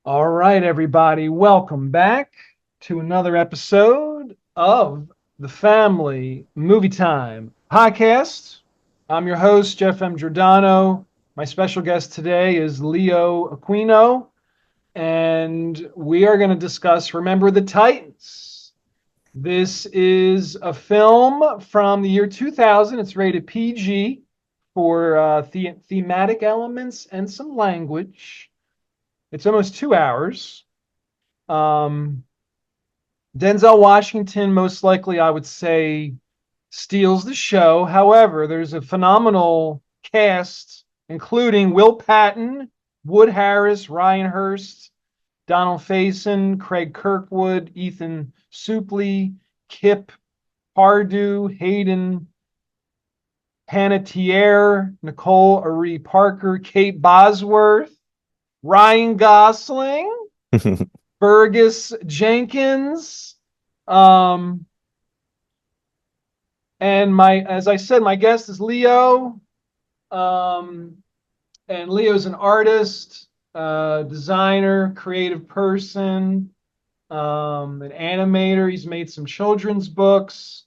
All right, everybody, welcome back to another episode of the Family Movie Time podcast. I'm your host, Jeff M. Giordano. My special guest today is Leo Aquino, and we are going to discuss Remember the Titans. This is a film from the year 2000. It's rated PG for thematic elements and some language. It's almost 2 hours. Um, Denzel Washington, most likely, I would say, steals the show. However, there's a phenomenal cast, including Will Patton, Wood Harris, Ryan Hurst, Donald Faison, Craig Kirkwood, Ethan Suplee, Kip Pardue, Hayden Panettiere, Nicole Ari Parker, Kate Bosworth, Ryan Gosling, Burgess Jenkins. Um, and as I said, my guest is Leo. Um, and Leo's an artist, designer, creative person, an animator. He's made some children's books.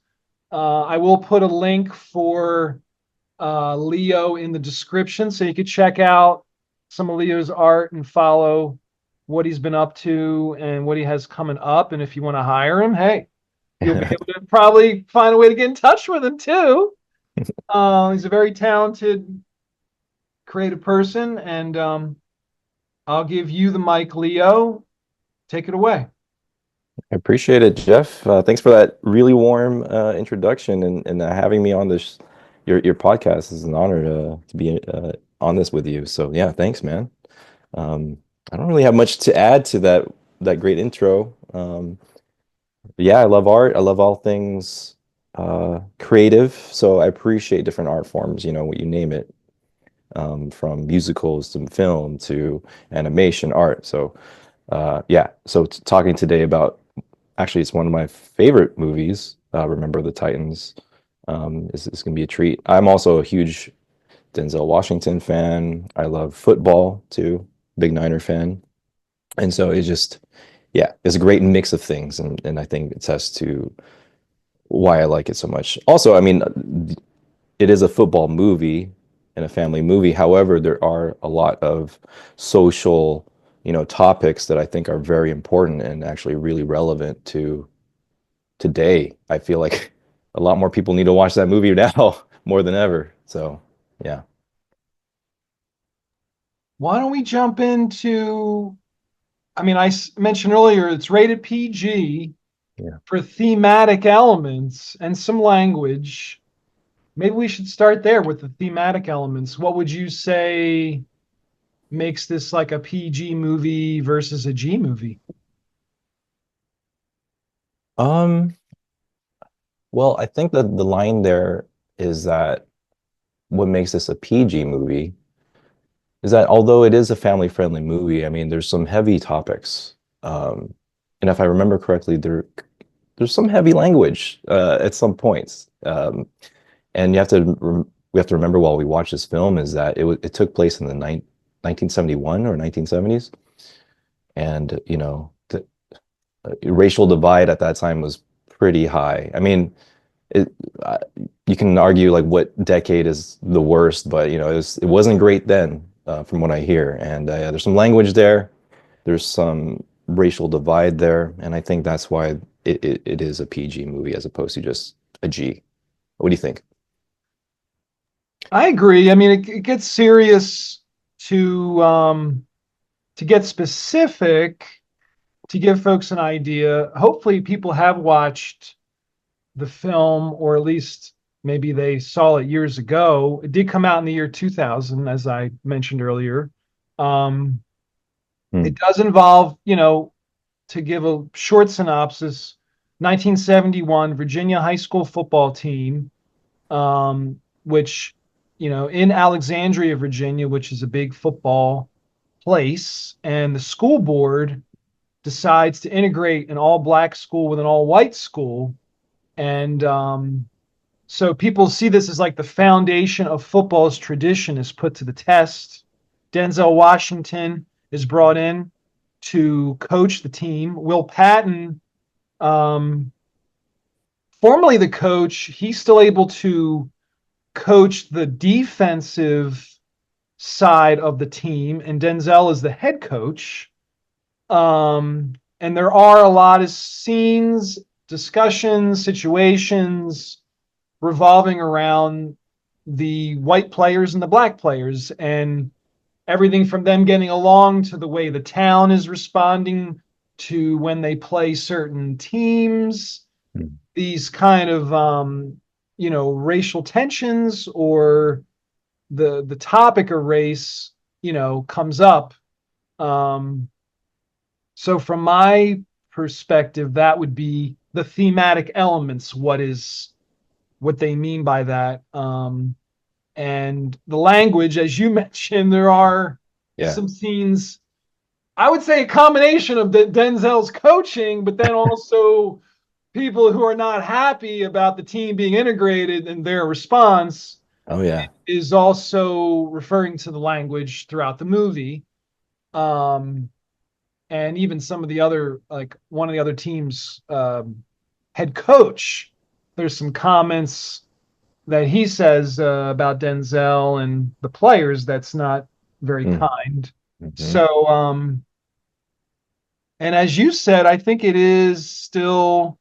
I will put a link for Leo in the description so you could check out some of Leo's art and follow what he's been up to and what he has coming up. And if you want to hire him, hey, you'll be able to probably find a way to get in touch with him too. He's a very talented, creative person. And I'll give you the mic, Leo. Take it away. I appreciate it, Jeff. Thanks for that really warm introduction and having me on this your podcast. Is an honor to be on this with you. So yeah, thanks, man. Um, I don't really have much to add to that great intro. Yeah, I love art. I love all things creative. So I appreciate different art forms. What you name it, from musicals to film to animation art. So yeah, so talking today about actually, it's one of my favorite movies. Remember the Titans is going to be a treat. I'm also a huge Denzel Washington fan. I love football too, big Niner fan. And so it's just, yeah, it's a great mix of things. And I think it attests to why I like it so much. Also, I mean, it is a football movie and a family movie. However, there are a lot of social, topics that I think are very important and actually really relevant to today. I feel like a lot more people need to watch that movie now more than ever. So, yeah. Why don't we jump into? I mean, mentioned earlier it's rated PG Yeah. for thematic elements and some language. Maybe we should start there with the thematic elements. What would you say makes this like a PG movie versus a G movie? Um, well, I think that the line there is that what makes this a PG movie is that although it is a family-friendly movie, I mean, there's some heavy topics. Um, and if I remember correctly, there's some heavy language at some points. And we have to remember while we watch this film is that it took place in the 1971 or 1970s, and the racial divide at that time was pretty high. I mean, it, uh, you can argue like what decade is the worst, but it wasn't great then, from what I hear. And yeah, there's some language there, there's some racial divide there, and I think that's why it is a PG movie as opposed to just a G. What do you think? I agree. I mean, it gets serious to get specific to give folks an idea. Hopefully, people have watched the film, or at least maybe they saw it years ago. It did come out in the year 2000, as I mentioned earlier. Um, Hmm. it does involve, to give a short synopsis, 1971 Virginia high school football team, which, in Alexandria, Virginia, which is a big football place, and the school board decides to integrate an all black school with an all white school. And so people see this as like the foundation of football's tradition is put to the test. Denzel Washington is brought in to coach the team. Will Patton, um, formerly the coach, he's still able to coach the defensive side of the team, and Denzel is the head coach. And there are a lot of scenes, discussions, situations revolving around the white players and the black players, and everything from them getting along to the way the town is responding to when they play certain teams, Mm. these kind of racial tensions or the topic of race comes up. um so from my perspective, that would be the thematic elements, what they mean by that. And the language, as you mentioned, there are Yeah. some scenes, I would say a combination of Denzel's coaching, but then also people who are not happy about the team being integrated, and their response Oh yeah. is also referring to the language throughout the movie. Um, and even some of the other, like one of the other teams' head coach, there's some comments that he says about Denzel and the players that's not very Mm. kind. Hmm. So, and as you said, I think it is still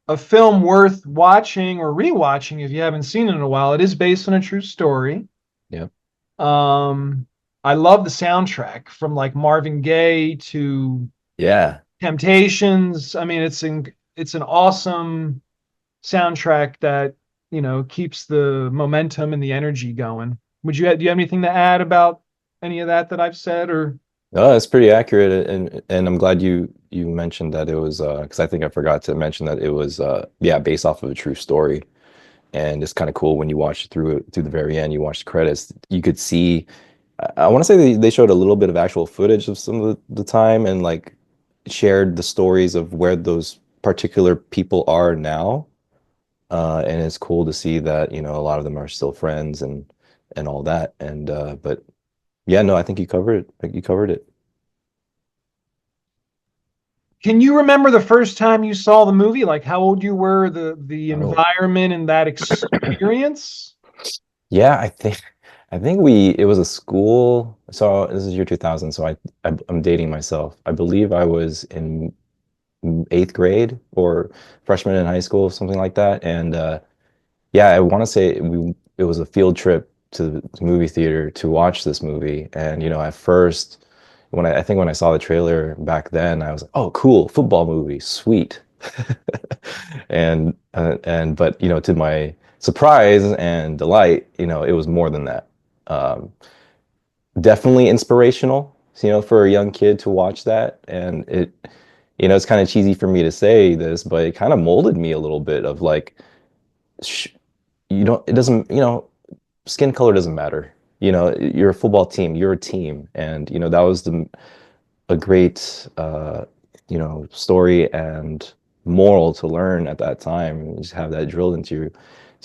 a film worth watching or rewatching if you haven't seen it in a while. It is based on a true story. Yep. Um, I love the soundtrack from like Marvin Gaye to Yeah. Temptations. I mean, it's an awesome soundtrack that keeps the momentum and the energy going. Do you have anything to add about any of that I've said? Or No, that's pretty accurate, and I'm glad you mentioned that it was because I think I forgot to mention that it was yeah, based off of a true story. And it's kind of cool when you watch through it to the very end, you watch the credits, you could see I want to say they showed a little bit of actual footage of some of the time and like shared the stories of where those particular people are now. And it's cool to see that, a lot of them are still friends and all that. And but yeah, no, I think you covered it. Like, you covered it. can you remember the first time you saw the movie? Like how old you were, the Oh. environment and that experience? Yeah, I think we it was a school. So this is year 2000, so I'm dating myself. I believe I was in eighth grade or freshman in high school, something like that. And yeah, I want to say it was a field trip to the movie theater to watch this movie. And at first, I think when I saw the trailer back then, I was like, "Oh, cool, football movie, sweet." And but to my surprise and delight, it was more than that. Um, Definitely inspirational, for a young kid to watch that. And it's kind of cheesy for me to say this, but it kind of molded me a little bit of like, sh it doesn't, skin color doesn't matter. You're a football team, you're a team. And, that was a great, story and moral to learn at that time. And just have that drilled to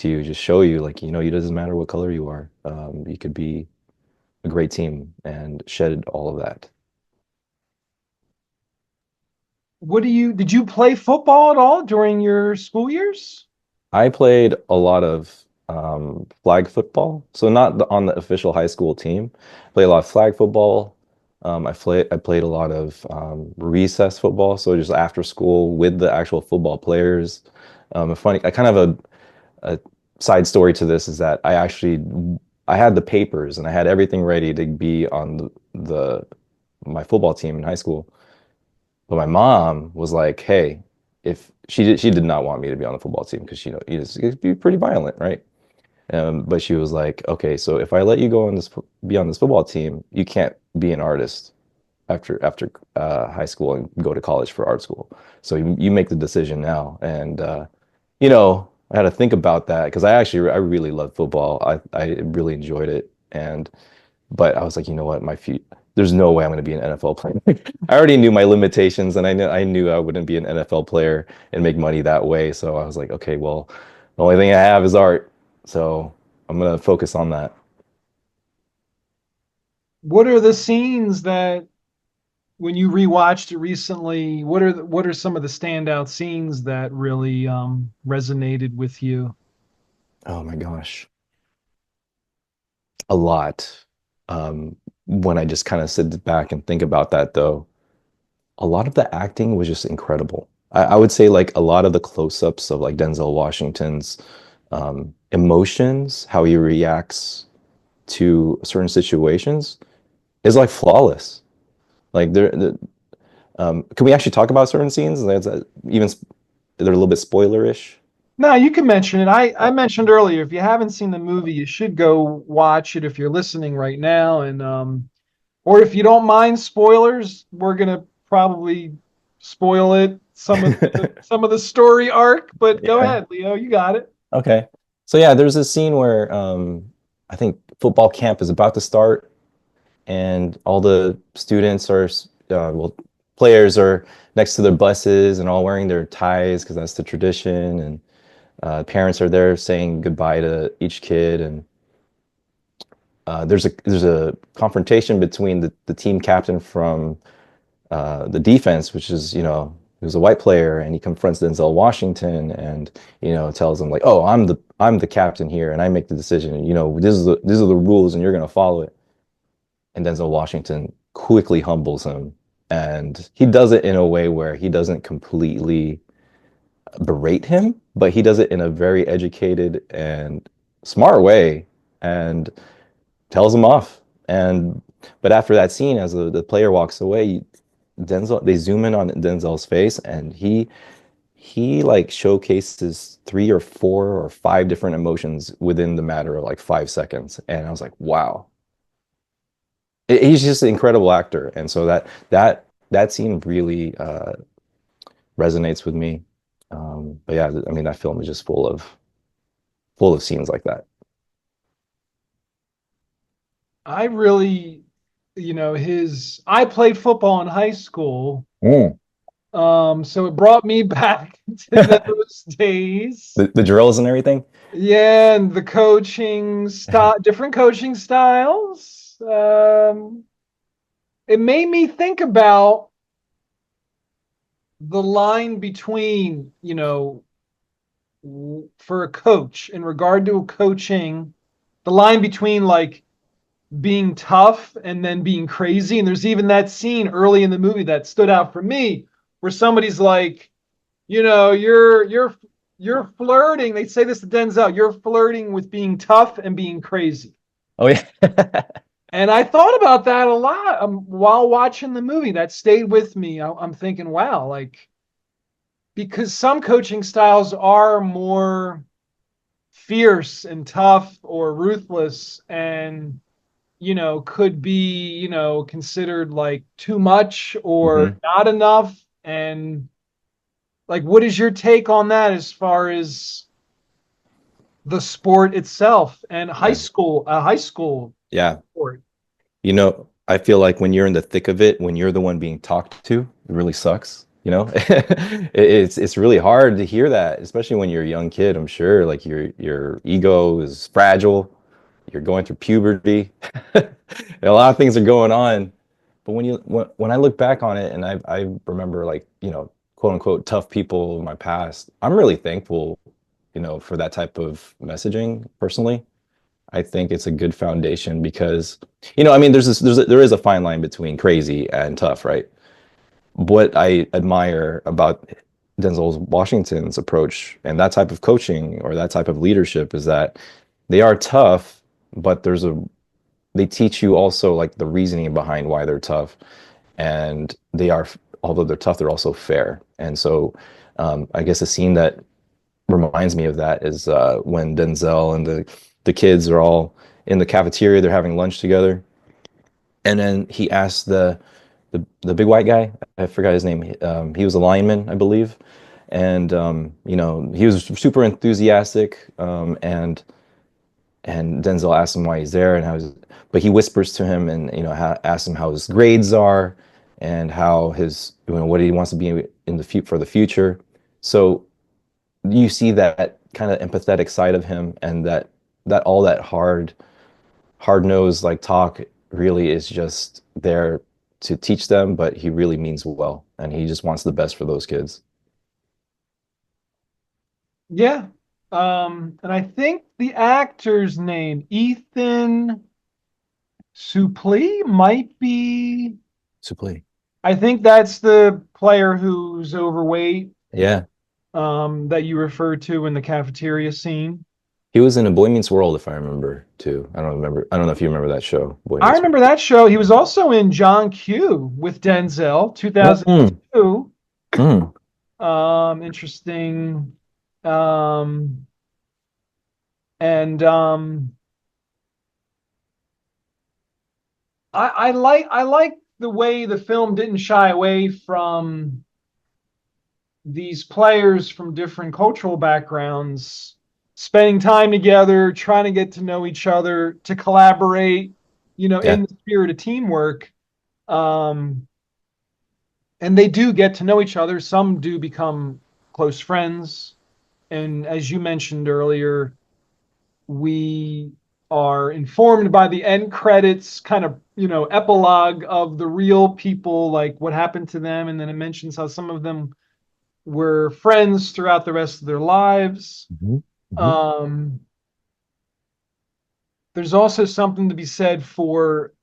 you, just show you like, it doesn't matter what color you are. You could be a great team and shed all of that. Did you play football at all during your school years? I played a lot of flag football, so not on the official high school team. Played a lot of flag football. I played a lot of recess football, so just after school with the actual football players. I kind of a side story to this is that I had the papers and I had everything ready to be on the my football team in high school. But my mom was like, "Hey, if she did not want me to be on the football team because it'd be pretty violent, right?" But she was like, "Okay, so if I let you go on be on this football team, you can't be an artist after high school and go to college for art school. So you make the decision now." And I had to think about that because I really loved football. I really enjoyed it, and but I was like, you know what, there's no way I'm going to be an NFL player. I already knew my limitations, and I knew I wouldn't be an NFL player and make money that way. So I was like, okay, well, the only thing I have is art, so I'm going to focus on that. What are the scenes that when you rewatched it recently, what are some of the standout scenes that really resonated with you? Oh my gosh, a lot. When I just kind of sit back and think about that, though, a lot of the acting was just incredible. I would say like a lot of the close-ups of like Denzel Washington's emotions, how he reacts to certain situations, is like flawless. Like can we actually talk about certain scenes? Even they're a little bit spoilerish. No, you can mention it. I Uh, mentioned earlier, if you haven't seen the movie, you should go watch it if you're listening right now. And or if you don't mind spoilers, we're gonna probably spoil it some of the story arc. But go Yeah. ahead, Leo, you got it. Okay. So yeah, there's this scene where I think football camp is about to start, and all the students are, well, players are next to their buses and all wearing their ties because that's the tradition, and parents are there saying goodbye to each kid, and there's a confrontation between the team captain from the defense, which is, who's a white player, and he confronts Denzel Washington and, tells him like, "Oh, I'm the captain here, and I make the decision. And, these are the rules, and you're gonna follow it." And Denzel Washington quickly humbles him, and he does it in a way where he doesn't completely berate him, but he does it in a very educated and smart way, and tells him off. And but after that scene, as the player walks away, Denzel, they zoom in on Denzel's face, and he like showcases three or four or five different emotions within the matter of like 5 seconds. And I was like, wow. He's just an incredible actor. And so that scene really resonates with me. But yeah, I mean, that film is just full of scenes like that. I really, his I played football in high school. Mm. So it brought me back to those days. The drills and everything. Yeah, and the coaching style, different coaching styles. It made me think about the line between, for a coach in regard to coaching, the line between like being tough and then being crazy. And there's even that scene early in the movie that stood out for me where somebody's like, you're flirting. They say this to Denzel, you're flirting with being tough and being crazy. Oh yeah. And I thought about that a lot while watching the movie. That stayed with me. I'm thinking, wow, like because some coaching styles are more fierce and tough or ruthless and could be, considered like too much or Hmm. not enough. And like, what is your take on that as far as the sport itself and Yeah. high school Yeah. sport? I feel like when you're in the thick of it, when you're the one being talked to, it really sucks. It's really hard to hear that, especially when you're a young kid. I'm sure, like your ego is fragile. You're going through puberty. And a lot of things are going on. But when I look back on it, and I remember like, quote unquote tough people of my past, I'm really thankful, for that type of messaging personally. I think it's a good foundation because, I mean, there is a fine line between crazy and tough, right? What I admire about Denzel Washington's approach and that type of coaching or that type of leadership is that they are tough, but they teach you also like the reasoning behind why they're tough, and although they're tough, they're also fair. And so, I guess a scene that reminds me of that is when Denzel and the kids are all in the cafeteria. They're having lunch together, and then he asks the big white guy. I forgot his name. He was a lineman, I believe, and he was super enthusiastic. And Denzel asks him why he's there and but he whispers to him and asks him how his grades are and how his what he wants to be in for the future. So you see that kind of empathetic side of him, and that all that hard nosed like talk really is just there to teach them, but he really means well, and he just wants the best for those kids. Yeah. And I think the actor's name, Ethan Suplee, might be. Supply. I think that's the player who's overweight, Yeah. that you referred to in the cafeteria scene. He was in a Boy Meets World, if I remember, too. I don't know if you remember that show, Boy I Meets remember that show. He was also in John Q with Denzel, World. Mm, 2002. mm. Interesting. Um, and I like the way the film didn't shy away from these players from different cultural backgrounds spending time together, trying to get to know each other, to collaborate, in Yeah. the spirit of teamwork. Um, and they do get to know each other. Some do become close friends. And as you mentioned earlier, we are informed by the end credits kind of, epilogue of the real people, like what happened to them. And then it mentions how some of them were friends throughout the rest of their lives. Hmm. Hmm. Um, there's also something to be said for,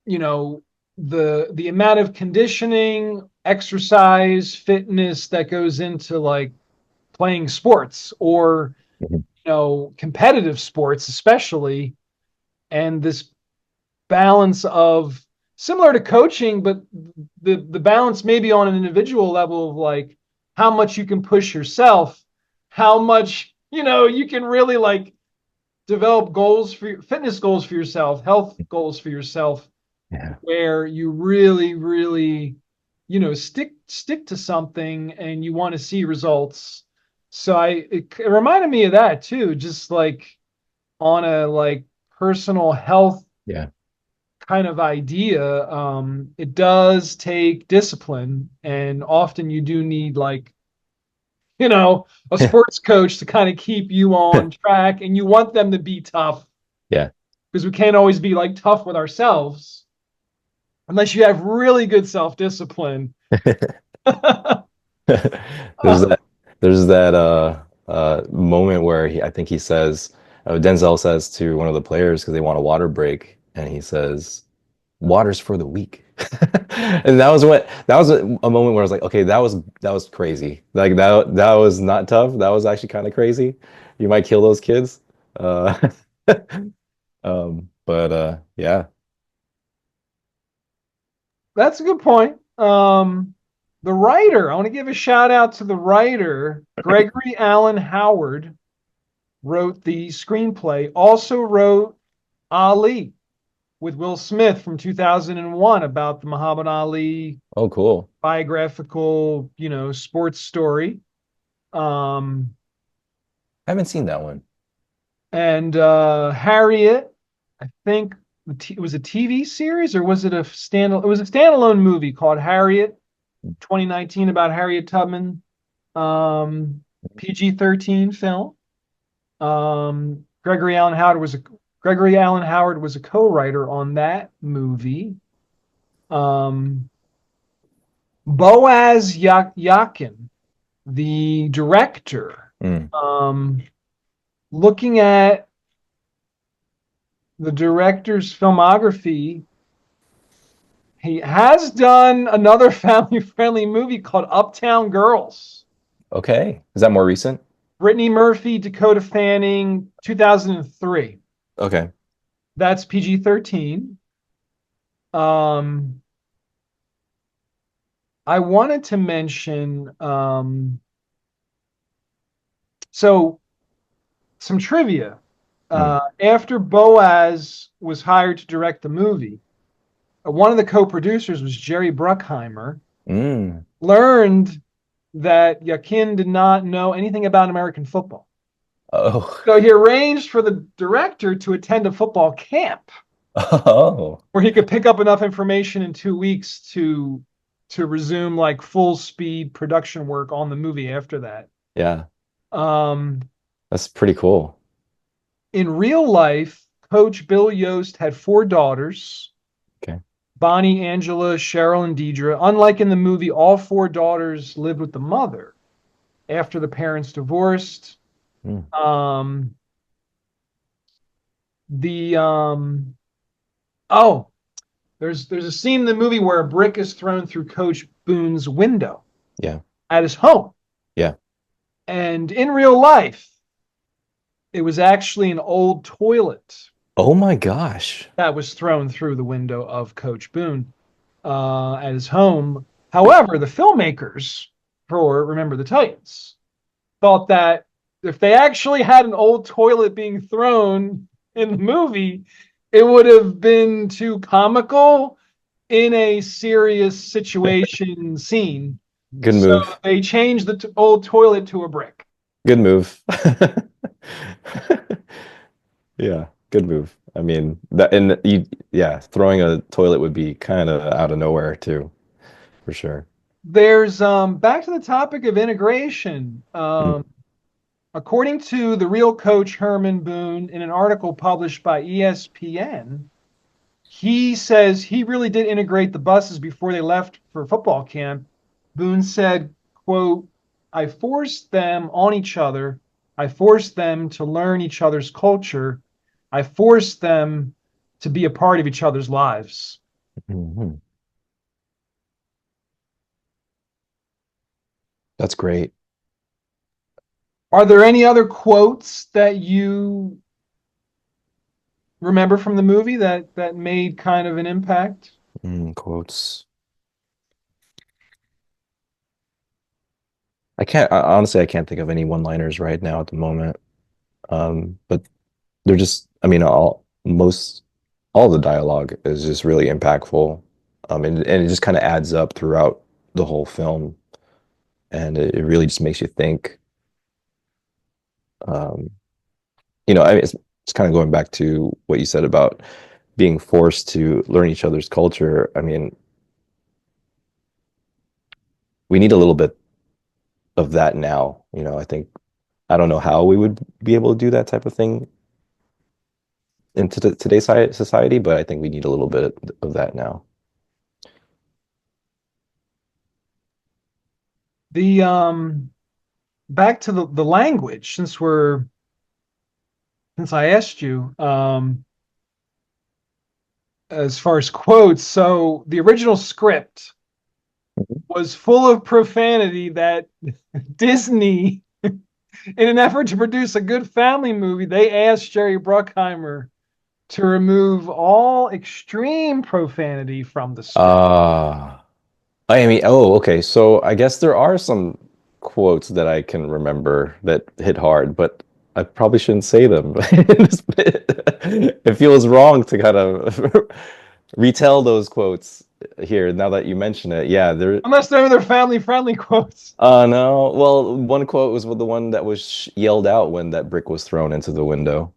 you know, the amount of conditioning, exercise, fitness that goes into like playing sports or, Hmm. competitive sports, especially, and this balance of similar to coaching, but the balance maybe on an individual level of like how much you can push yourself, how much you can really like develop goals for fitness goals for yourself, health goals for yourself, Yeah. where you really, really, stick to something and you want to see results. So it reminded me of that too, just like on a like personal health Yeah. kind of idea. It does take discipline, and often you do need like, a sports coach to kind of keep you on track, and you want them to be tough Yeah. because we can't always be like tough with ourselves unless you have really good self-discipline. There's that there's that moment where I think he says Denzel says to one of the players because they want a water break, and he says, "Water's for the weak." And that was a moment where I was like, okay, that was crazy. Like that was not tough. That was actually kind of crazy. You might kill those kids. Uh, but yeah. That's a good point. The writer, I want to give a shout out to the writer, Gregory Allen Howard, wrote the screenplay, also wrote Ali with Will Smith from 2001 about the Muhammad Ali Oh, cool. biographical, sports story. Um, I haven't seen that one. and Harriet, I think it was a TV series or was it a stand? It was a standalone movie called Harriet, 2019, about Harriet Tubman. PG-13 film. Um, Gregory Allen Howard was a Gregory Allen Howard was a co-writer on that movie. Um, Boaz Yakin, the director, Mm. um, looking at the director's filmography, he has done another family-friendly movie called Uptown Girls. Okay. Is that more recent? Brittany Murphy, Dakota Fanning, 2003. Okay. That's PG-13. Um, I wanted to mention so some trivia. Mm. After Boaz was hired to direct the movie, one of the co-producers was Jerry Bruckheimer. Mm. Learned that Yakin did not know anything about American football. Oh. So he arranged for the director to attend a football camp Oh. where he could pick up enough information in 2 weeks to resume like full speed production work on the movie after that. Yeah. Um, That's pretty cool. in real life, Coach Bill Yost had four daughters. Okay. Bonnie, Angela, Cheryl, and Deidre. Unlike in the movie, all four daughters lived with the mother after the parents divorced. Mm, Um, the oh, there's a scene in the movie where a brick is thrown through Coach Boone's window yeah. at his home, Yeah. and in real life, it was actually an old toilet Oh my gosh. that was thrown through the window of Coach Boone at his home. However, the filmmakers for Remember the Titans thought that if they actually had an old toilet being thrown in the movie, it would have been too comical in a serious situation scene. Good So move. they changed the old toilet to a brick. Good move. Yeah, good move. I mean, that and you yeah, throwing a toilet would be kind of out of nowhere too, for sure. There's back to the topic of integration. Mm, According to the real coach Herman Boone in an article published by ESPN, he says he really did integrate the buses before they left for football camp. Boone said, quote, I forced them on each other. I forced them to learn each other's culture. I forced them to be a part of each other's lives. mhm. That's great. Are there any other quotes that you remember from the movie that made kind of an impact? Quotes. Honestly, I can't think of any one-liners right now at the moment. But they're just, I mean, all the dialogue is just really impactful. And it just kind of adds up throughout the whole film. And it really just makes you think. Um, I mean, it's kind of going back to what you said about being forced to learn each other's culture. I mean, we need a little bit of that now. I think I don't know how we would be able to do that type of thing in today's society, but I think we need a little bit of that now. The back to the language since I asked you as far as quotes. So the original script was full of profanity that Disney, in an effort to produce a good family movie, they asked Jerry Bruckheimer to remove all extreme profanity from the script. Uh, I mean, oh, okay. So I guess there are some quotes that I can remember that hit hard, but I probably shouldn't say them. It feels wrong to kind of retell those quotes here now that you mention it. Yeah, there. Unless they're family friendly quotes. No. Well, one quote was the one that was yelled out when that brick was thrown into the window.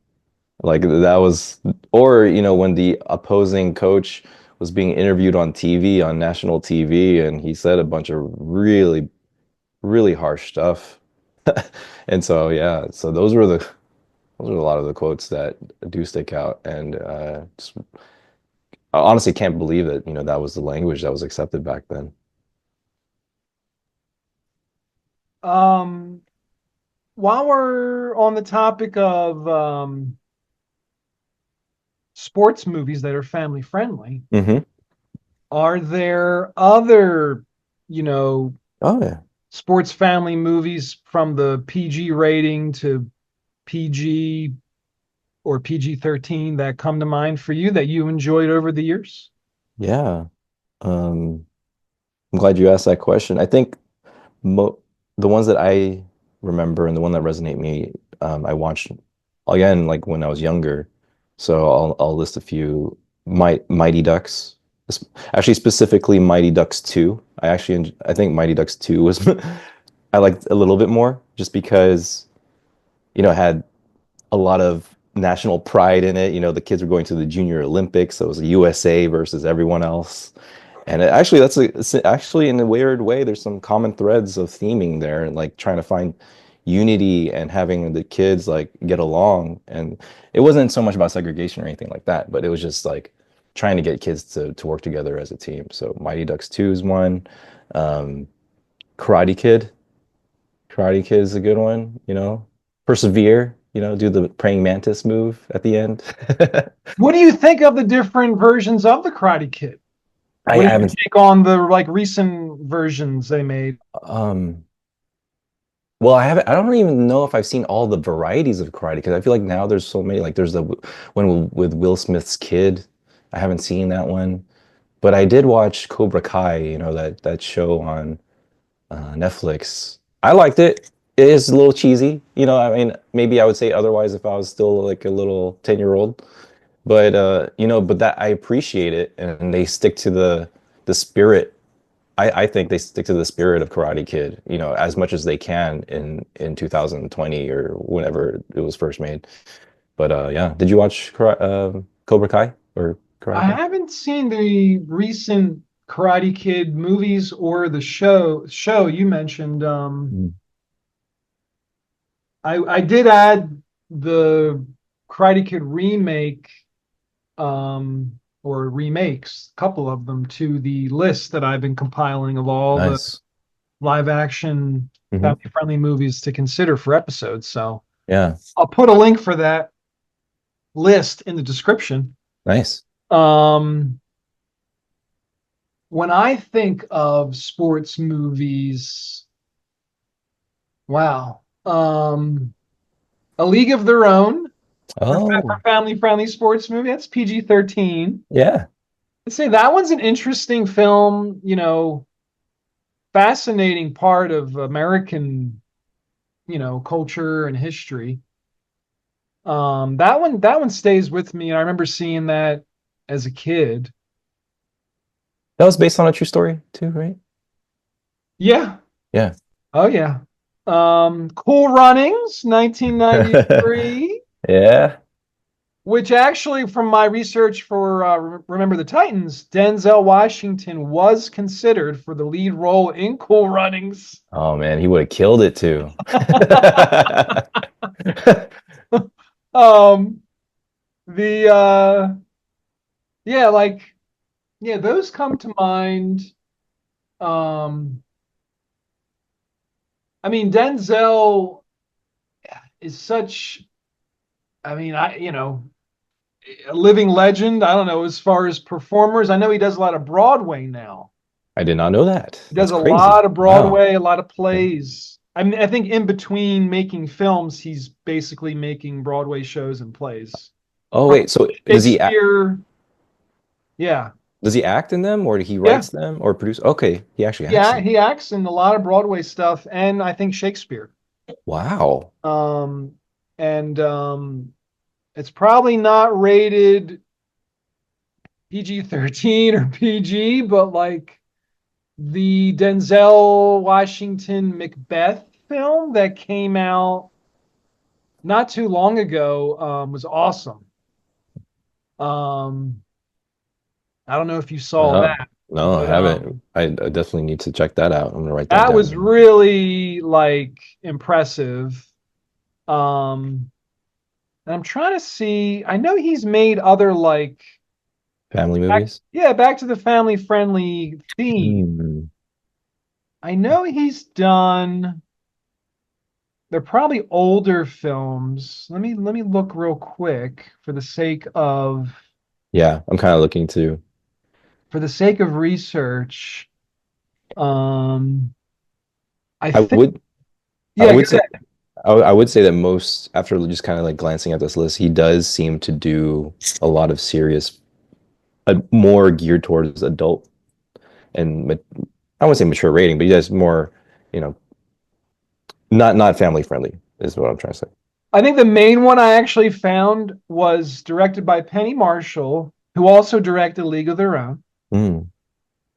Like that was, or when the opposing coach was being interviewed on TV, on national TV, and he said a bunch of really, really harsh stuff. And so yeah, so those are a lot of the quotes that do stick out, and I honestly can't believe that that was the language that was accepted back then. Um, while we're on the topic of sports movies that are family friendly, Hmm. are there other, you know, Oh yeah. sports family movies from the PG rating to PG or PG-13 that come to mind for you that you enjoyed over the years? Yeah. Um, I'm glad you asked that question. I think mo the ones that I remember and the one that resonate me, I watched again like when I was younger. So I'll list a few. Mighty Ducks, actually specifically Mighty Ducks 2. I think Mighty Ducks 2 was I liked a little bit more just because it had a lot of national pride in it. The kids were going to the Junior Olympics, so it was USA versus everyone else. And actually, it's actually in a weird way, there's some common threads of theming there, and like trying to find unity and having the kids like get along. And it wasn't so much about segregation or anything like that, but it was just like trying to get kids to work together as a team. So Mighty Ducks 2 is one. Um, Karate Kid. Karate Kid is a good one, you know. Persevere, you know, do the praying mantis move at the end. What do you think of the different versions of the Karate Kid? I What is your haven't take on the like recent versions they made? um well, I don't even know if I've seen all the varieties of karate because I feel like now there's so many. Like there's the one with Will Smith's kid. I haven't seen that one, but I did watch Cobra Kai, you know, that show on Netflix. I liked it. It is a little cheesy, you know. I mean, maybe I would say otherwise if I was still like a little 10-year-old. But you know, but that I appreciate it, and they stick to the spirit. I think they stick to the spirit of Karate Kid, you know, as much as they can in 2020 or whenever it was first made. But yeah, did you watch Cobra Kai or I Karate Kid? haven't seen the recent Karate Kid movies or the show you mentioned. Mm. I did add the Karate Kid remake or remakes, a couple of them, to the list that I've been compiling of all the Nice. live action Hmm. family friendly movies to consider for episodes. So Yeah, I'll put a link for that list in the description. nice. Um, when I think of sports movies, wow. A League of Their Own for Oh, family friendly sports movie. That's PG-13. yeah. I'd say that one's an interesting film, fascinating part of American, culture and history. That one stays with me. I remember seeing that as a kid. That was based on a true story too, right? Yeah. Yeah. Oh yeah. Cool Runnings, 1993, Yeah. which actually, from my research for Remember the Titans, Denzel Washington was considered for the lead role in Cool Runnings. Oh man, he would have killed it too. um, the yeah, like yeah, those come to mind. Um, I mean, Denzel is such. I mean, a living legend. I don't know as far as performers. I know he does a lot of Broadway now. I did not know that. He does That's a crazy. lot of Wow. Broadway, a lot of Okay. plays. I mean, I think in between making films, he's basically making Broadway shows and plays. Oh From wait, so Shakespeare, yeah, does he act in them or he yeah, writes them or produce? Okay, he actually acts yeah. in. He acts in a lot of Broadway stuff, and I think Shakespeare. Wow. Um, and it's probably not rated PG-13 or PG, but like the Denzel Washington Macbeth film that came out not too long ago was awesome. Um, I don't know if you saw No, that, no, I but haven't. I definitely need to check that out. I'm gonna write that that was down. really like impressive. Um, and I'm trying to see. I know he's made other like Family movies? back to the family friendly theme. Hmm. I know he's done. They're probably older films. Let me look real quick Yeah, I'm kind of looking to. for the sake of research. Um, I I think would I yeah, go would say ahead. I would say that most after just kind of like glancing at this list, he does seem to do a lot of serious, more geared towards adult and I wouldn't say mature rating, but he does more, you know, not family friendly is what I'm trying to say. I think the main one I actually found was directed by Penny Marshall, who also directed League of Their Own. Mm,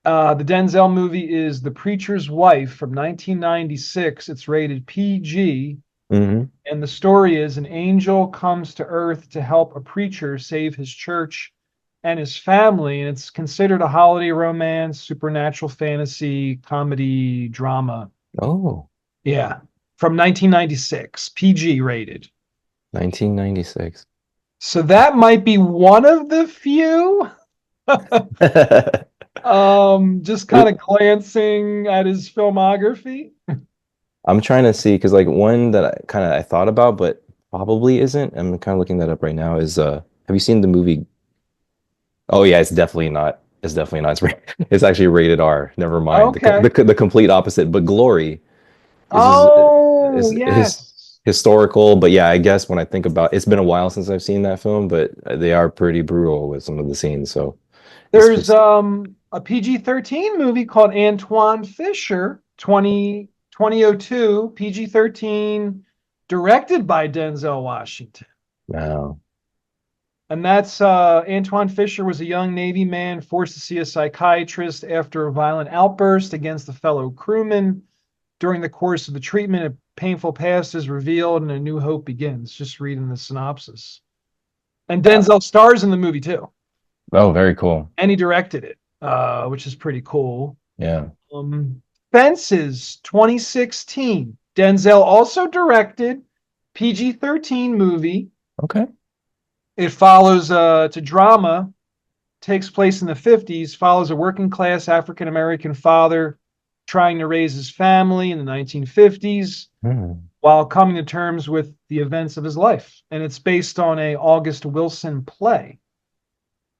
The Denzel movie is The Preacher's Wife from 1996. It's rated PG. hmm. And the story is an angel comes to earth to help a preacher save his church and his family. And it's considered a holiday romance, supernatural fantasy, comedy, drama. Oh, Yeah. From 1996, PG rated. 1996. So that might be one of the few. Just kind of glancing at his filmography. I'm trying to see because like one that I thought about, but probably isn't. I'm kind of looking that up right now. Is have you seen the movie? Oh yeah, it's definitely not. It's definitely not. It's actually rated R. Never mind. Okay. The complete opposite. But Glory Oh, is yes. historical. But yeah, I guess when I think about it's been a while since I've seen that film, but they are pretty brutal with some of the scenes. So it's There's just a PG-13 movie called Antoine Fisher, 2002, PG-13, directed by Denzel Washington. wow. And that's Antoine Fisher was a young Navy man forced to see a psychiatrist after a violent outburst against a fellow crewman. During the course of the treatment, a painful past is revealed and a new hope begins. Just reading the synopsis. And Denzel stars in the movie too, Oh, very cool. and he directed it, which is pretty cool. Yeah. Um, Fences 2016. Denzel also directed PG-13 movie. Okay. It follows to drama, takes place in the 50s, follows a working class African American father trying to raise his family in the 1950s Hmm. while coming to terms with the events of his life. And it's based on a August Wilson play.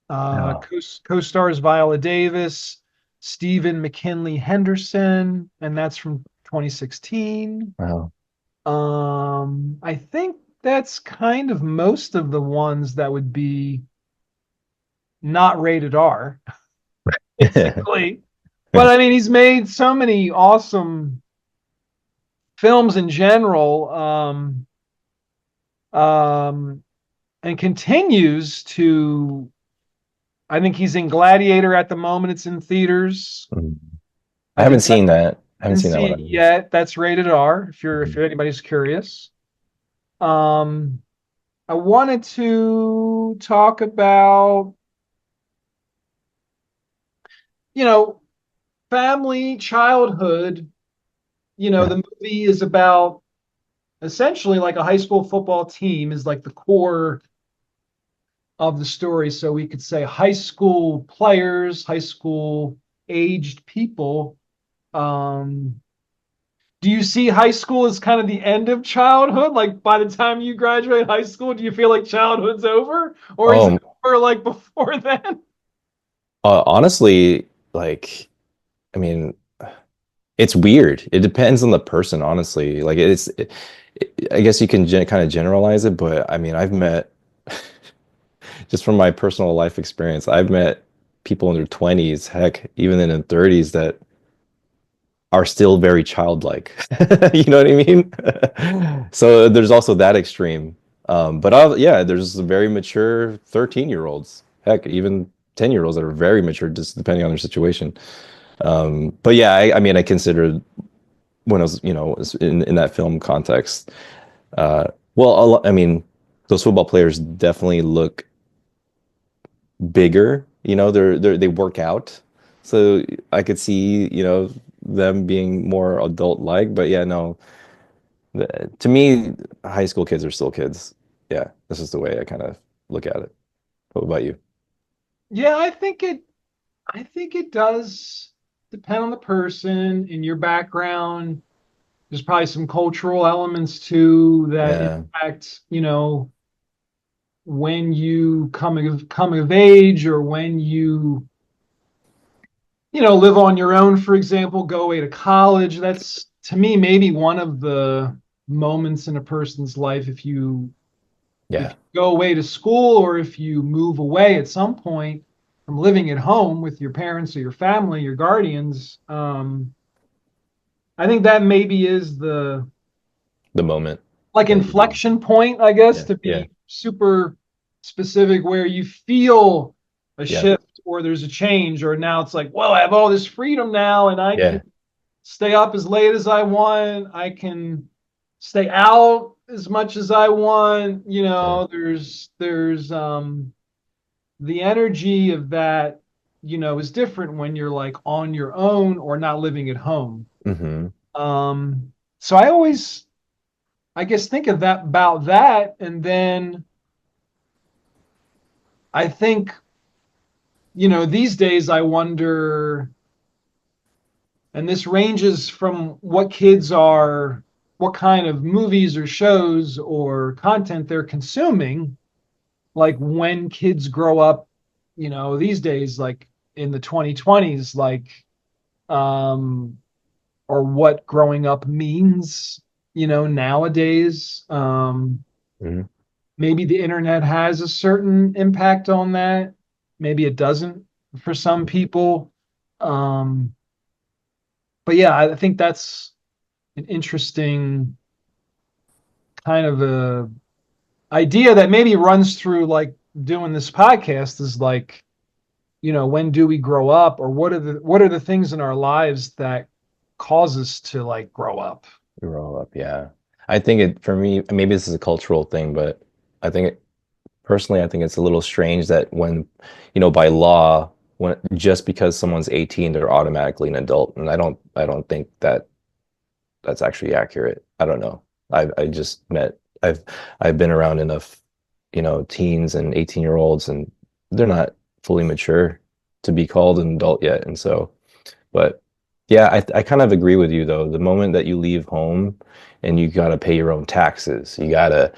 Wow. Co-stars Viola Davis, Stephen McKinley Henderson, and that's from 2016. Wow. I think that's kind of most of the ones that would be not rated R, basically. But I mean, he's made so many awesome films in general, um, and continues to. I think he's in Gladiator at the moment. It's in theaters. Mm. I I haven't did not seen that. I haven't didn't seen that see it one. yet. That's rated R. If Mhm. you're anybody's curious. Um, I wanted to talk about you know family, childhood. Yeah. The movie is about essentially like a high school football team is like the core of the story. So we could say high school players, high school aged people. Um, do you see high school as kind of the end of childhood? Like by the time you graduate high school, do you feel like childhood's over? Or is it Oh, over like before then? honestly, like, I mean, it's weird. It depends on the person, honestly. I guess you can kind of generalize it, but I mean, I've met, just from my personal life experience, I've met people in their 20s, heck, even in their 30s that are still very childlike. You know what I mean? So there's also that extreme. But yeah, there's very mature 13-year-olds, heck, even 10-year-olds that are very mature, just depending on their situation. But yeah, I mean, I consider when I was, in that film context, uh, well, I mean, those football players definitely look bigger. They work out, so I could see, them being more adult-like. But yeah, no, to me, high school kids are still kids. Yeah, this is the way I kind of look at it. What about you? Yeah, I think it does depend on the person and your background. There's probably some cultural elements too that Yeah, impact, when you come of age or when live on your own, for example, go away to college. That's to me maybe one of the moments in a person's life if yeah, you go away to school or if you move away at some point from living at home with your parents or your family, your guardians. I think that maybe is the the moment like that you, inflection point, I guess, yeah, to yeah, be super specific, where you feel a yeah, shift or there's a change, or now it's like, well, I have all this freedom now and I can yeah, stay up as late as I want. I can stay out as much as I want. yeah. There's the energy of that, is different when you're like on your own or not living at home. Hmm. So I always I guess think of that about that, and then I think these days I wonder, and this ranges from what kind of movies or shows or content they're consuming, like when kids grow up, these days, like in the 2020s, like, um, or what growing up means, nowadays. Mhm. Maybe the internet has a certain impact on that. Maybe it doesn't for some people. Um, but yeah, I think that's an interesting kind of a idea that maybe runs through like doing this podcast is like, when do we grow up, or what are the things in our lives that cause us to like grow up? Grow up, yeah. I think it for me, maybe this is a cultural thing, but I think it personally, I think it's a little strange that when, by law, when just because someone's 18, they're automatically an adult. And I don't think that that's actually accurate. I don't know. I just met I've been around enough, teens and 18-year-olds and they're not fully mature to be called an adult yet. And so, but yeah, I kind of agree with you though. The moment that you leave home and you got to pay your own taxes, you got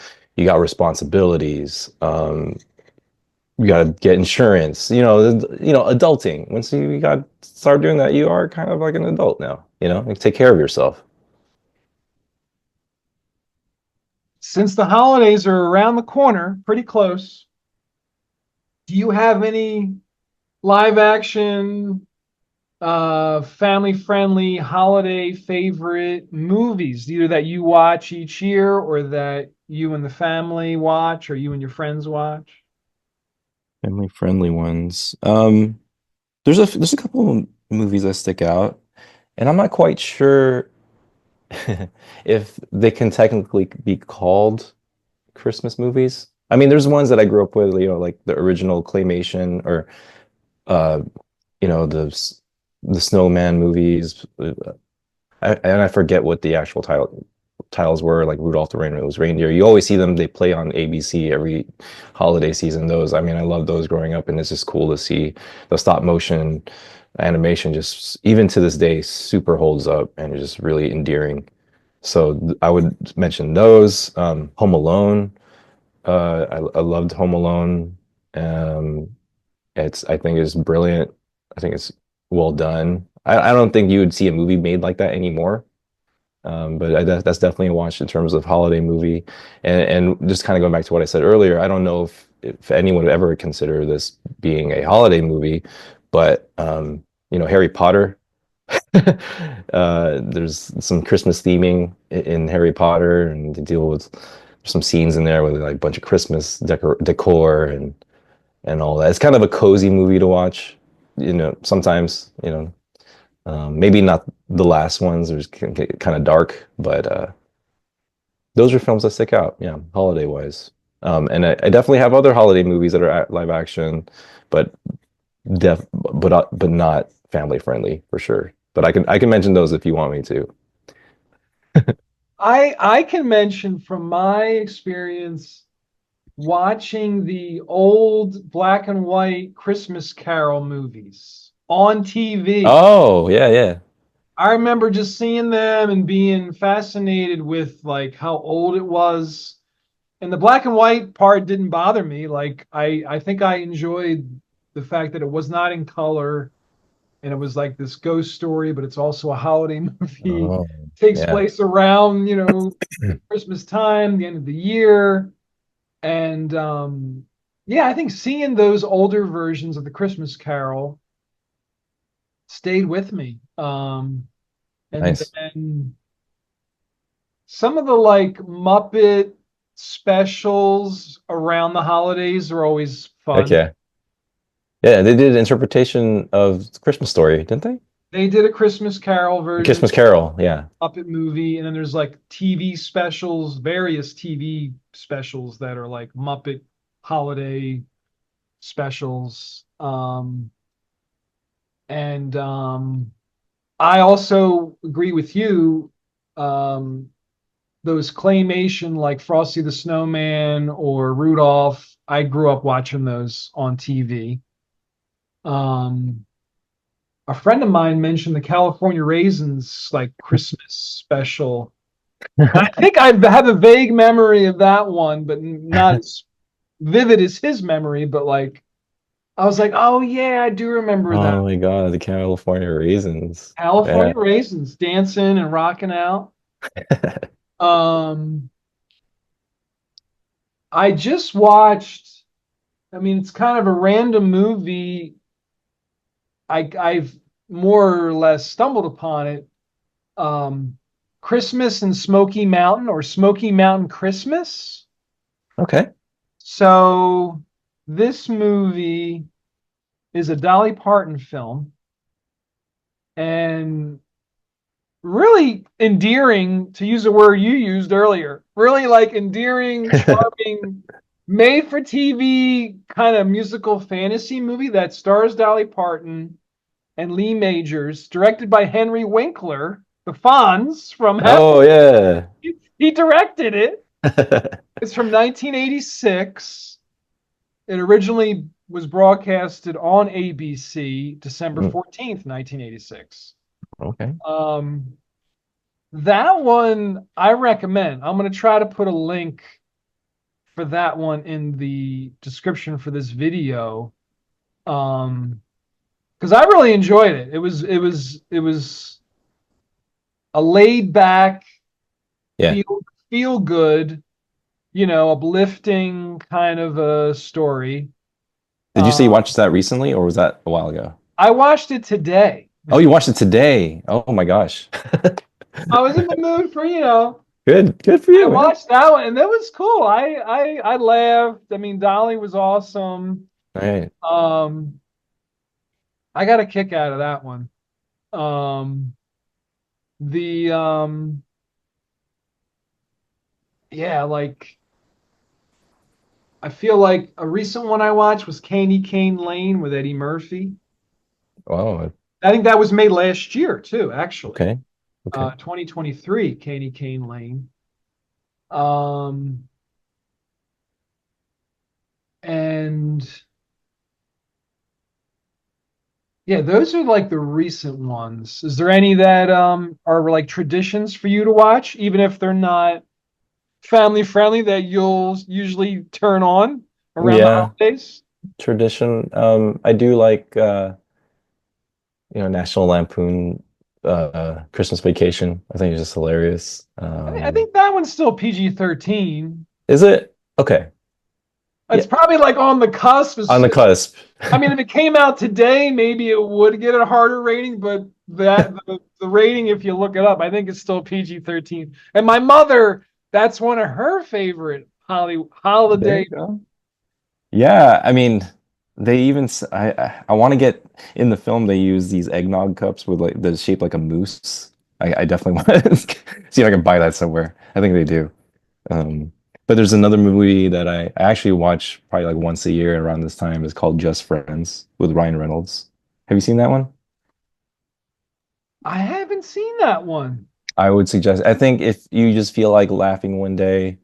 responsibilities. You got to get insurance, adulting. Once you got start doing that, you are kind of like an adult now, like take care of yourself. Since the holidays are around the corner, pretty close, do you have any live action, family friendly holiday favorite movies, either that you watch each year or that you and the family watch or you and your friends watch? Family friendly ones. There's a couple of movies that stick out, and I'm not quite sure if they can technically be called Christmas movies. I mean, there's ones that I grew up with, like the original claymation or uh, the Snowman movies. And I forget what the actual titles were, like Rudolph the Red-Nosed Reindeer. You always see them, they play on ABC every holiday season. Those, I mean, I love those growing up, and it's just cool to see the stop motion animation just even to this day super holds up and is just really endearing. So I would mention those. Home Alone. I loved Home Alone. Um, I think it's brilliant. I think it's well done. I don't think you would see a movie made like that anymore. But that's definitely a watch in terms of holiday movie. And just kind of going back to what I said earlier, I don't know if anyone would ever consider this being a holiday movie, but Harry Potter. There's some Christmas theming in Harry Potter, and they deal with some scenes in there with like a bunch of Christmas decor and all that. It's kind of a cozy movie to watch. Sometimes, maybe not the last ones, there's can get kind of dark, but those are films that stick out, yeah, holiday wise. And I definitely have other holiday movies that are live action, but but not family friendly for sure. But I can mention those if you want me to. I can mention from my experience watching the old black and white Christmas Carol movies on TV. Oh, yeah, yeah. I remember just seeing them and being fascinated with like how old it was. And the black and white part didn't bother me. Like I think I enjoyed the fact that it was not in color and it was like this ghost story, but it's also a holiday movie. Oh, Takes yeah. place around, Christmas time, the end of the year. And yeah, I think seeing those older versions of the Christmas Carol stayed with me. And Nice. then some of the like Muppet specials around the holidays are always Heck fun. yeah. Yeah, they did an interpretation of the Christmas story, didn't they? They did a Christmas Carol The version Christmas Carol, yeah. Muppet movie, and then there's like TV specials, various TV specials that are like Muppet holiday specials. And I also agree with you. Um, those claymation like Frosty the Snowman or Rudolph, I grew up watching those on TV. Um, a friend of mine mentioned the California Raisins like Christmas special. I think I have a vague memory of that one, but not as vivid as his memory. But like, I was like, oh yeah, I do remember that. Oh my God, the California raisins. Yeah. California Raisins dancing and rocking out. Um, I just watched. I mean, it's kind of a random movie. I've more or less stumbled upon it. Um, Christmas in Smoky Mountain or Smoky Mountain Christmas. Okay. So this movie is a Dolly Parton film and really endearing, to use a word you used earlier. Really like endearing, charming, made for TV kind of musical fantasy movie that stars Dolly Parton and Lee Majors, directed by Henry Winkler, the Fonz from Happy. Oh yeah. He directed it. It's from 1986. It originally was broadcasted on ABC Mm, December 14th, 1986. okay. Um, that one I recommend. I'm going to try to put a link for that one in the description for this video. Because I really enjoyed it. It was a laid back, Yeah. feel good, uplifting kind of a story. Did you say you Uh, watched that recently or was that a while ago? I watched it today. Oh, you watched it today. Oh my gosh. I was in the mood for, Good. Good for I you, man. watched that one and that was cool. I laughed. I mean, Dolly was awesome. All right. Um, I got a kick out of that one. Um, the yeah, like I feel like a recent one I watched was Candy Cane Lane with Eddie Murphy. Oh, I think that was made last year too, actually. okay. Okay. 2023, Candy Cane Lane. Um, and yeah, those are like the recent ones. Is there any that are like traditions for you to watch, even if they're not family friendly, that you'll usually turn on around the Yeah. holidays? Tradition. I do like National Lampoon Christmas Vacation. I think it's just hilarious. I think that one's still PG-13. Is it? Okay. It's Yeah. probably like on the cusp. On the cusp. I mean, if it came out today, maybe it would get a harder rating, but the rating, if you look it up, I think it's still PG-13. And my mother, that's one of her favorite There holiday. you go. Yeah, I mean, they even I want to get in the film. They use these eggnog cups with like the shape like a moose. I definitely want to see if I can buy that somewhere. I think they do. But there's another movie that I actually watch probably like once a year around this time. It's called Just Friends with Ryan Reynolds. Have you seen that one? I haven't seen that one. I would suggest. I think if you just feel like laughing one day,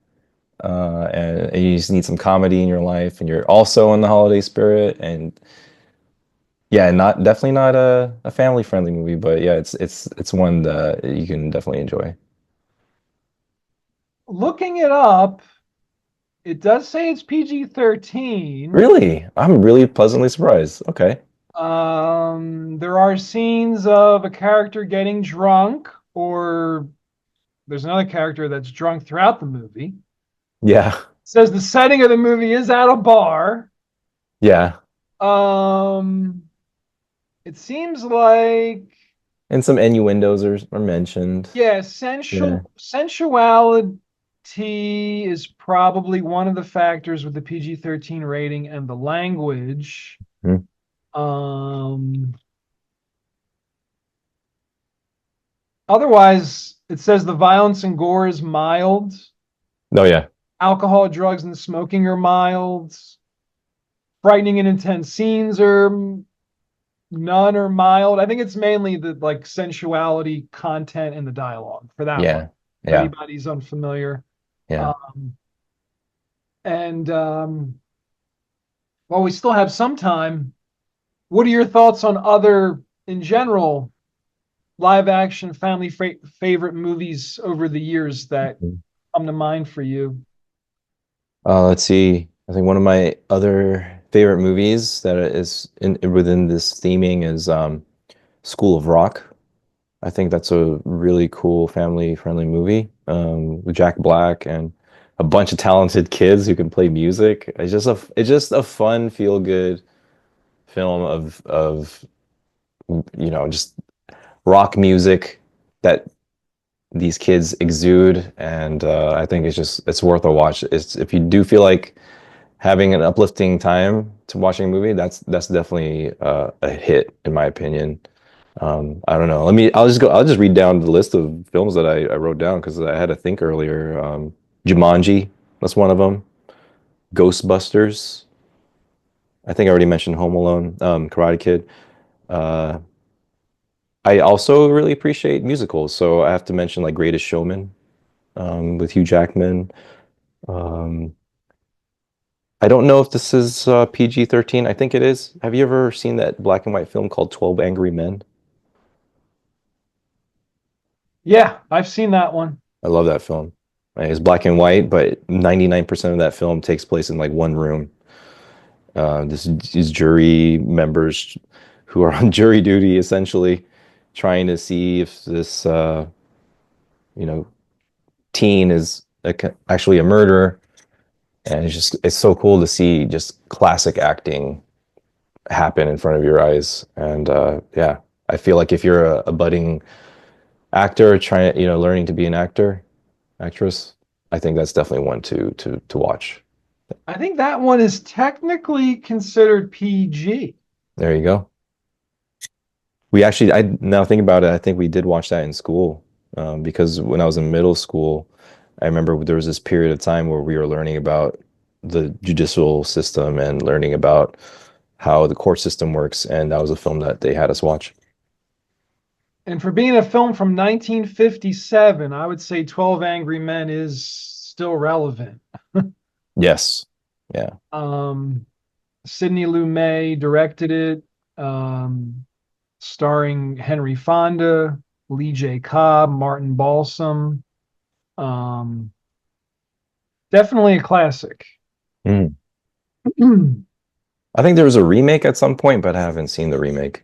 and you just need some comedy in your life, and you're also in the holiday spirit, and yeah, not definitely not a family friendly movie, but yeah, it's one that you can definitely enjoy. Looking it up, it does say it's PG-13. Really? I'm really pleasantly surprised. Okay. There are scenes of a character getting drunk, or there's another character that's drunk throughout the movie. Yeah. Says the setting of the movie is at a bar. Yeah. Um, it seems like And some innuendos are mentioned. yeah, Yeah. sensuality is probably one of the factors with the PG-13 rating and the language. Mhm. Um, Otherwise, it says the violence and gore is mild. Oh yeah. Alcohol, drugs, and smoking are mild. Frightening and intense scenes are none are mild. I think it's mainly the like sensuality content in the dialogue for that one. Yeah. If Yeah. anybody's unfamiliar. Yeah. Um, and well, we still have some time. What are your thoughts on other, in general, live action family favorite movies over the years that come to mind for you? Let's see. I think one of my other favorite movies that is within this theming is School of Rock. I think that's a really cool family-friendly movie with Jack Black and a bunch of talented kids who can play music. It's just a fun, feel-good film of just rock music that these kids exude, and I think it's worth a watch. It's if you do feel like having an uplifting time to watching a movie, that's definitely a hit in my opinion. I don't know. I'll just read down the list of films that I wrote down because I had to think earlier. Jumanji, that's one of them. Ghostbusters. I think I already mentioned Home Alone. Karate Kid. Uh, I also really appreciate musicals, so I have to mention like Greatest Showman with Hugh Jackman. Um, I don't know if this is PG-13. I think it is. Have you ever seen that black and white film called 12 Angry Men? Yeah, I've seen that one. I love that film. Like, it's black and white, but 99% of that film takes place in like one room. These jury members who are on jury duty essentially trying to see if this you know teen is actually a murderer, and it's so cool to see just classic acting happen in front of your eyes. And yeah, I feel like if you're a budding actor trying, learning to be an actress, I think that's definitely one to watch. I think that one is technically considered PG. There you go. We actually, I now think about it, I think we did watch that in school because when I was in middle school, I remember there was this period of time where we were learning about the judicial system and learning about how the court system works, and that was a film that they had us watch. And for being a film from 1957, I would say 12 Angry Men is still relevant. Yes. Yeah. Um, Sidney Lumet directed it, um, starring Henry Fonda, Lee J. Cobb, Martin Balsam. Um, Definitely a classic. Mm. I I think there was a remake at some point, but I haven't seen the remake.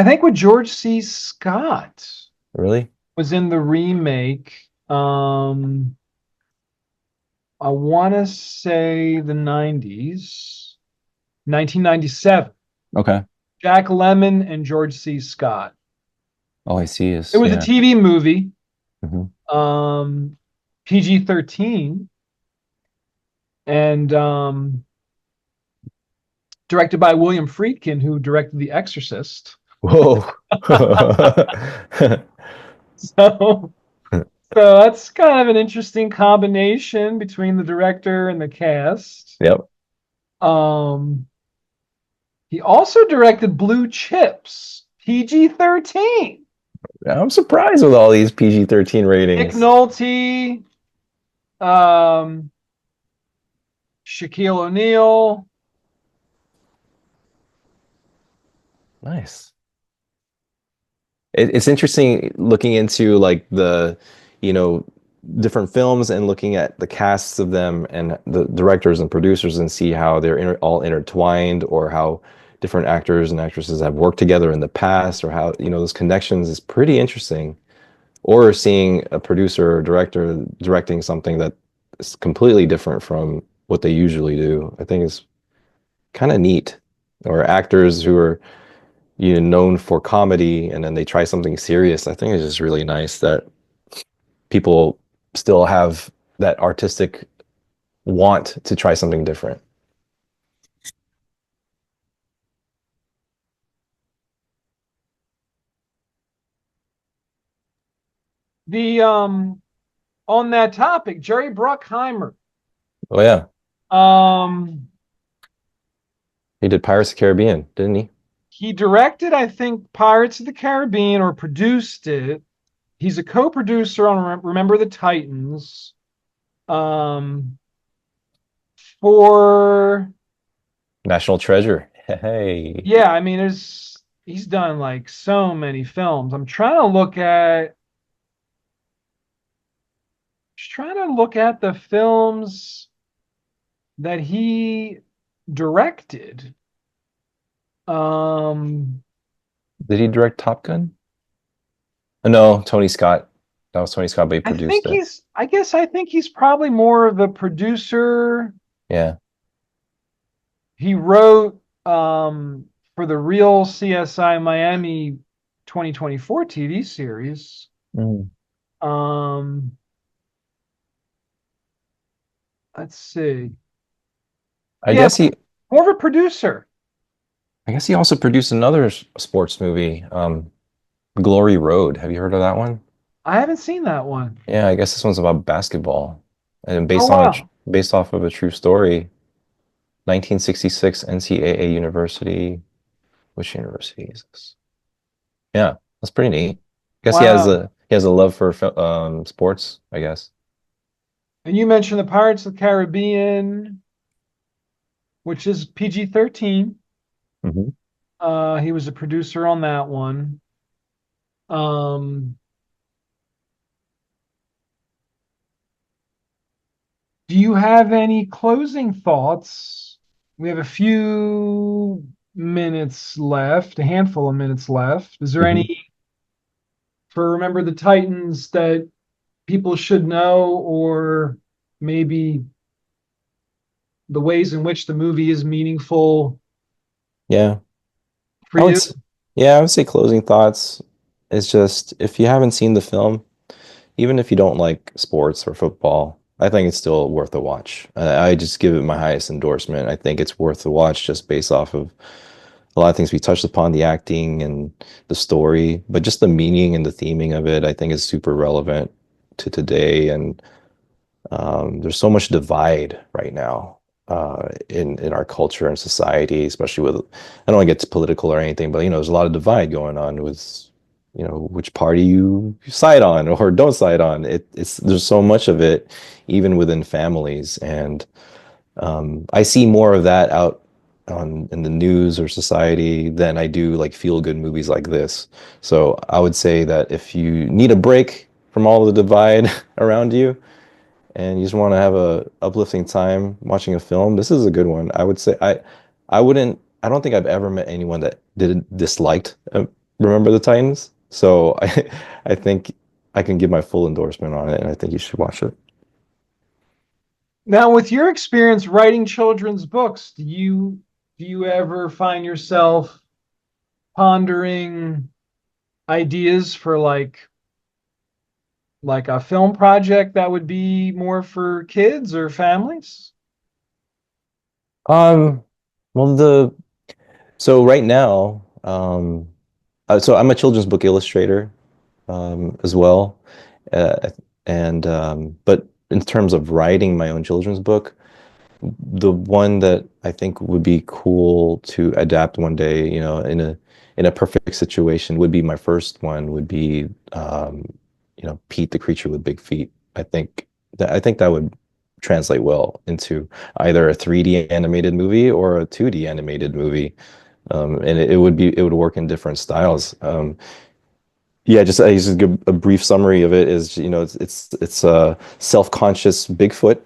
think with George C. Scott Really? was in the remake. I want to say the 90s, 1997. Okay. Jack Lemmon and George C. Scott. Oh, I see. It Is was a yeah. TV movie, Hmm. um, PG-13, and directed by William Friedkin, who directed The Exorcist. Whoa. So, so that's kind of an interesting combination between the director and the cast. Yep. Um, he also directed Blue Chips, PG-13. I'm surprised with all these PG-13 Nick ratings. Nolte, um, Shaquille O'Neal. Nice. It's interesting looking into like you know, different films and looking at the casts of them and the directors and producers and see how they're all intertwined or how different actors and actresses have worked together in the past or how, those connections is pretty interesting. Or seeing a producer or director directing something that is completely different from what they usually do, I think is kind of neat. Or actors who are known for comedy and then they try something serious. I think it's just really nice that people still have that artistic want to try something different. The On that topic, Jerry Bruckheimer. Oh yeah, Um, he did Pirates of the Caribbean, didn't he? he directed, I think, Pirates of the Caribbean or produced it. He's a co-producer on Remember the Titans. Um, for National Treasure. Hey, Yeah, I mean, there's he's done like so many films. I'm trying to look at just trying to look at the films that he directed. Um, did he direct Top Gun? No, Tony Scott. That was Tony Scott, but he produced it. I think he's probably more of the producer. Yeah. He wrote for the real CSI Miami 2024 TV series. Mm. Um, let's see. I Yeah, guess he more of a producer. I guess he also produced another sports movie, Glory Road. Have you heard of that one? I haven't seen that one. Yeah, I guess this one's about basketball and Oh wow. based off of a true story. 1966 NCAA University. Which university is this? Yeah, that's pretty neat. Guess Wow. he has a love for sports, I guess. And you mentioned the Pirates of the Caribbean, which is PG-13. Hmm. He was a producer on that one. Um, do you have any closing thoughts? We have a few minutes left, a handful of minutes left. Is there Hmm. any for Remember the Titans that people should know, or maybe the ways in which the movie is meaningful Yeah, for I would you? s- yeah, I would say closing thoughts is just if you haven't seen the film, even if you don't like sports or football, I think it's still worth a watch. I just give it my highest endorsement. I think it's worth a watch just based off of a lot of things we touched upon, the acting and the story, but just the meaning and the theming of it, I think is super relevant to today. And there's so much divide right now in our culture and society, especially with, I don't want to get too political or anything, but there's a lot of divide going on with, which party you side on or don't side on. It's there's so much of it, even within families, and I see more of that out on in the news or society than I do like feel good movies like this. So I would say that if you need a break from all the divide around you and you just want to have a uplifting time watching a film, this is a good one. I would say I don't think I've ever met anyone that didn't disliked Remember the Titans. So I think I can give my full endorsement on it, and I think you should watch it. Now, with your experience writing children's books, do you ever find yourself pondering ideas for like a film project that would be more for kids or families? Um, well, the so right now, so I'm a children's book illustrator as well, uh, and but in terms of writing my own children's book, the one that I think would be cool to adapt one day, in a perfect situation, would be my first one. Would be Pete the Creature with Big Feet. I think that would translate well into either a 3D animated movie or a 2D animated movie, and it would work in different styles. Yeah, just I just give a brief summary of it is, it's a self-conscious Bigfoot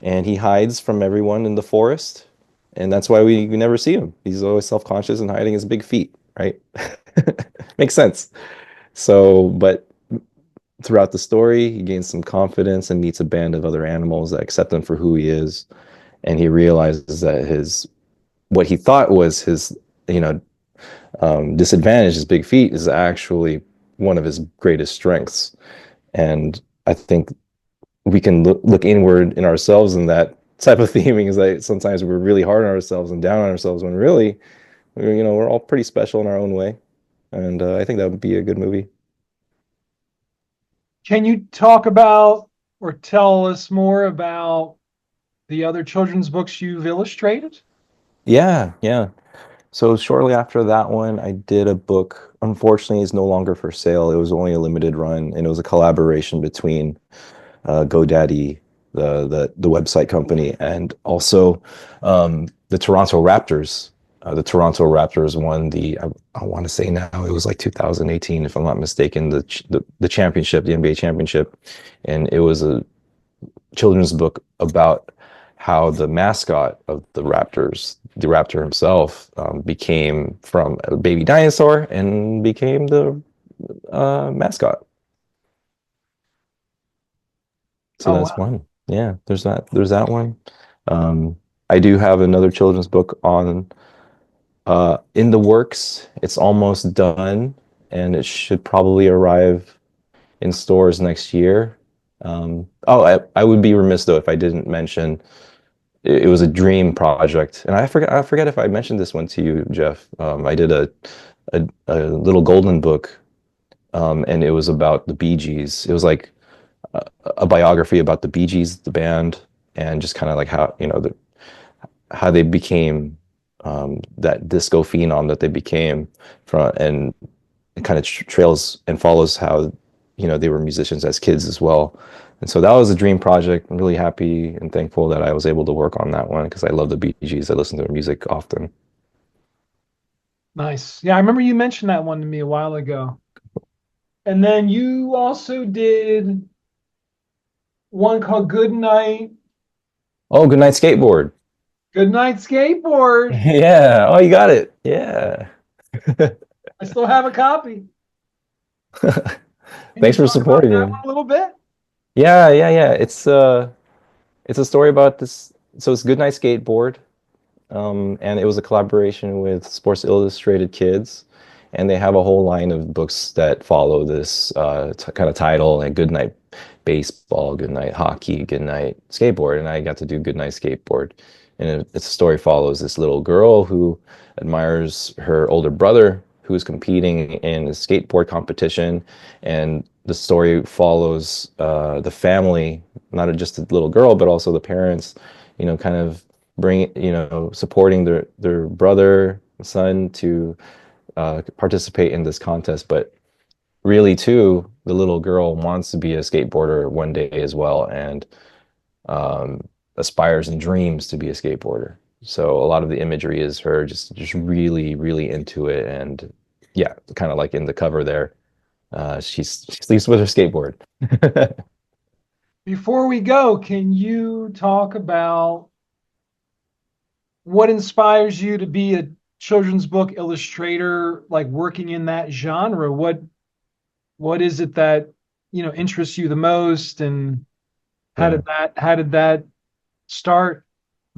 and he hides from everyone in the forest, and that's why we never see him. He's always self-conscious and hiding his big feet, right? Makes sense. So, but throughout the story, he gains some confidence and meets a band of other animals that accept him for who he is, and he realizes that his what he thought was his, you know, disadvantage, his big feet, is actually one of his greatest strengths. And I think we can look inward in ourselves, and that type of theming is that sometimes we're really hard on ourselves and down on ourselves when really we're all pretty special in our own way, and I think that would be a good movie. Can you talk about or tell us more about the other children's books you've illustrated? Yeah, so shortly after that one I did a book. Unfortunately, it's no longer for sale. It was only a limited run, and it was a collaboration between GoDaddy, the website company, and also the Toronto Raptors. the Toronto Raptors won I want to say now it was like 2018, if I'm not mistaken, the championship, the NBA championship, and it was a children's book about how the mascot of the Raptors, the Raptor himself, became from a baby dinosaur and became the mascot. So Oh that's wow. one. Yeah, there's that one. Um, I do have another children's book on in the works. It's almost done, and it should probably arrive in stores next year. I would be remiss though if I didn't mention it was a dream project, and I forget if I mentioned this one to you, Jeff. I did a little golden book, and it was about the Bee Gees. It was like a biography about the Bee Gees, the band, and just kind of like how how they became that disco phenom that they became from, and it kind of trails and follows how they were musicians as kids as well. And so that was a dream project. I'm really happy and thankful that I was able to work on that one because I love the Bee Gees. I listen to their music often. Nice. Yeah, I remember you mentioned that one to me a while ago. And then you also did one called Oh, Good Night Skateboard. Good Night Skateboard. Yeah. Oh, you got it. Yeah. I still have a copy. Can you Thanks for talk about supporting that me. one a little bit? Yeah. It's a story about this. So it's Good Night Skateboard. And it was a collaboration with Sports Illustrated Kids, and they have a whole line of books that follow this kind of title, like Good Night Baseball, Good Night Hockey, Good Night Skateboard, and I got to do Good Night Skateboard. And its story follows this little girl who admires her older brother who is competing in a skateboard competition, and the story follows the family, not just the little girl, but also the parents, kind of supporting their brother, son to participate in this contest. But really, too, the little girl wants to be a skateboarder one day as well, and um, aspires and dreams to be a skateboarder. So a lot of the imagery is her just really, really into it, and yeah, kind of like in the cover there, she sleeps with her skateboard. Before we go, can you talk about what inspires you to be a children's book illustrator, like working in that genre? What is it that, interests you the most, and Yeah. how did that start?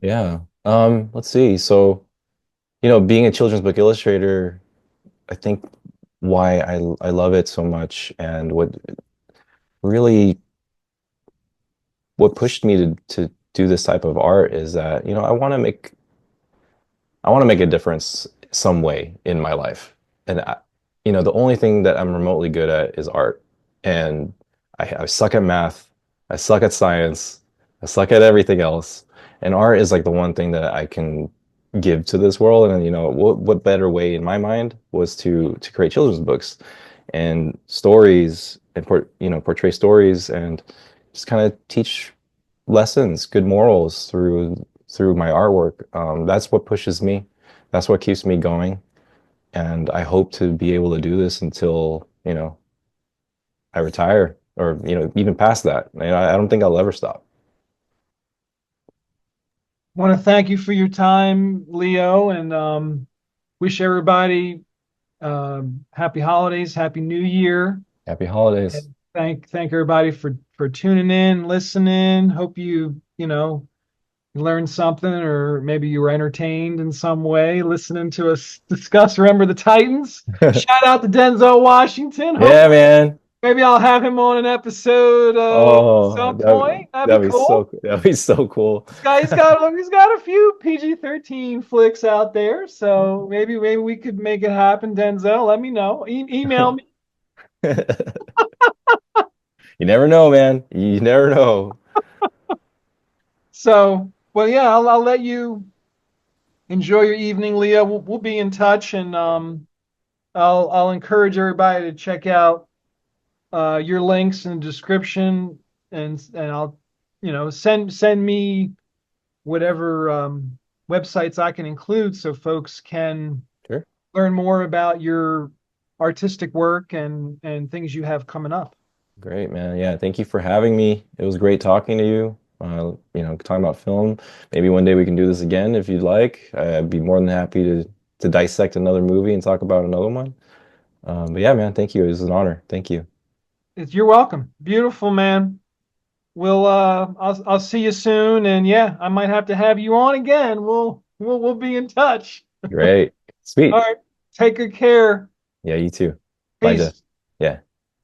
Yeah. Let's see. So, being a children's book illustrator, I think why I love it so much and really what pushed me to do this type of art is that, I want to make a difference some way in my life. And the only thing that I'm remotely good at is art. And I suck at math, I suck at science, I suck at everything else. And art is like the one thing that I can give to this world. And what better way in my mind was to create children's books and stories and portray stories and just kind of teach lessons, good morals through my artwork. That's what pushes me. That's what keeps me going. And I hope to be able to do this until, I retire or, even past that. I don't think I'll ever stop. I want to thank you for your time, Leo, and wish everybody happy holidays, happy New Year, Happy holidays. and thank everybody for tuning in, listening. Hope you learned something, or maybe you were entertained in some way listening to us discuss Remember the Titans. Shout out to Denzel Washington. Yeah, Hopefully, man. maybe I'll have him on an episode Oh, some point. That'd be cool. that'd be so cool. He's got a few PG-13 flicks out there, so maybe we could make it happen. Denzel, let me know. Email me. You never know, man. You never know. So, well, yeah, I'll let you enjoy your evening, Leah. We'll be in touch, and I'll encourage everybody to check out your links in the description, and I'll send me whatever. websites I can include so folks can Sure. learn more about your artistic work and things you have coming up. Great, man. Yeah, thank you for having me. It was great talking to you. Talking about film. Maybe one day we can do this again if you'd like. I'd be more than happy to dissect another movie and talk about another one. But yeah, man, thank you. It was an honor. Thank you. You're welcome. Beautiful, man. I'll see you soon, and yeah, I might have to have you on again. We'll be in touch. Great. All Sweet. right. Take good care. Yeah, you too. Bye, Jeff. Peace.